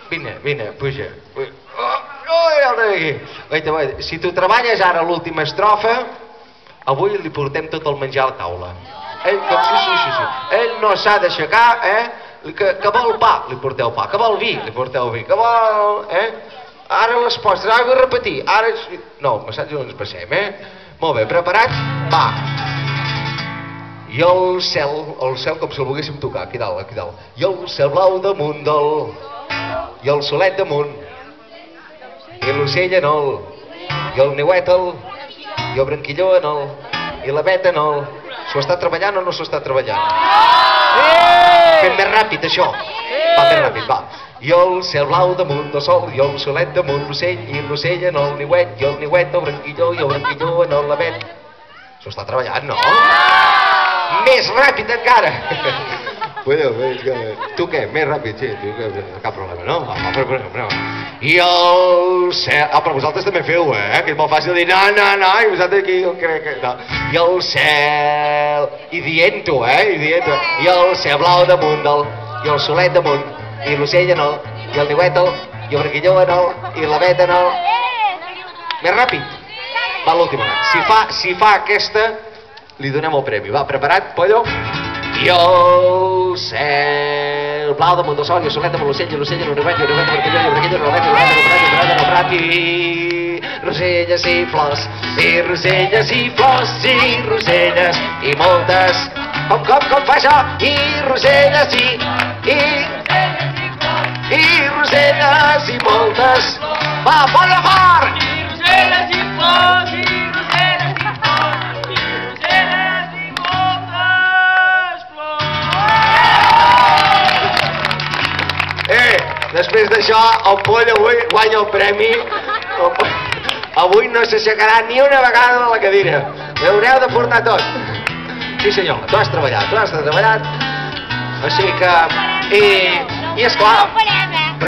Vine, puja. Si tu treballes ara l'última estrofa, avui li portem tot el menjar a la taula. Ell no s'ha d'aixecar, que vol pa, li porteu pa, que vol vi, li porteu vi, que vol... Ara les postres, ara vull repetir, ara... No, el massatge no ens passem, Molt bé, preparats? Va! I el cel com si el volguéssim tocar, aquí dalt, aquí dalt. I el cel blau damunt del... I el solet damunt. I l'ocell en el... I el niuet el... I el branquilló en el... I la veta en el... S'ho està treballant o no s'ho està treballant? Fem més ràpid, això. Va, més ràpid, va. I el cel blau damunt del sol, i el solet damunt l'ocell, i l'ocell en el niuet, i el niuet el branquilló, i el branquilló en el lavet. S'ho està treballant, no? Més ràpid encara! Tu què? Més ràpid, sí, cap problema, no? I el cel... Ah, però vosaltres també feu, que és molt fàcil dir no, i vosaltres aquí jo crec que... No. I el cel... I dient-ho, i dient-ho. I el cel blau damunt del... I el solet damunt. I l'ocell en el... I el niuet el... I el branquilló en el... I la veta en el... Més ràpid. Va, l'última. Si fa aquesta, li donem el premi. Va, preparat, pollo? I el cel blau damunt del sol, i el solet damunt l'ocell, i l'ocell en el niuet, i el niuet el branquilló, i el branquilló en el lavet, i el prat, i roselles i flors, i roselles i flors, i roselles i moltes... Com fa això? I roselles i roselles i moltes... Va, polla fort! I roselles i flors, i roselles i flors, i roselles i moltes flors. Després d'això, el Poll avui guanya el premi. Avui no s'aixecarà ni una vegada de la cadira. Haureu de portar tot. Sí senyor, tu has treballat. Així que... I esclar...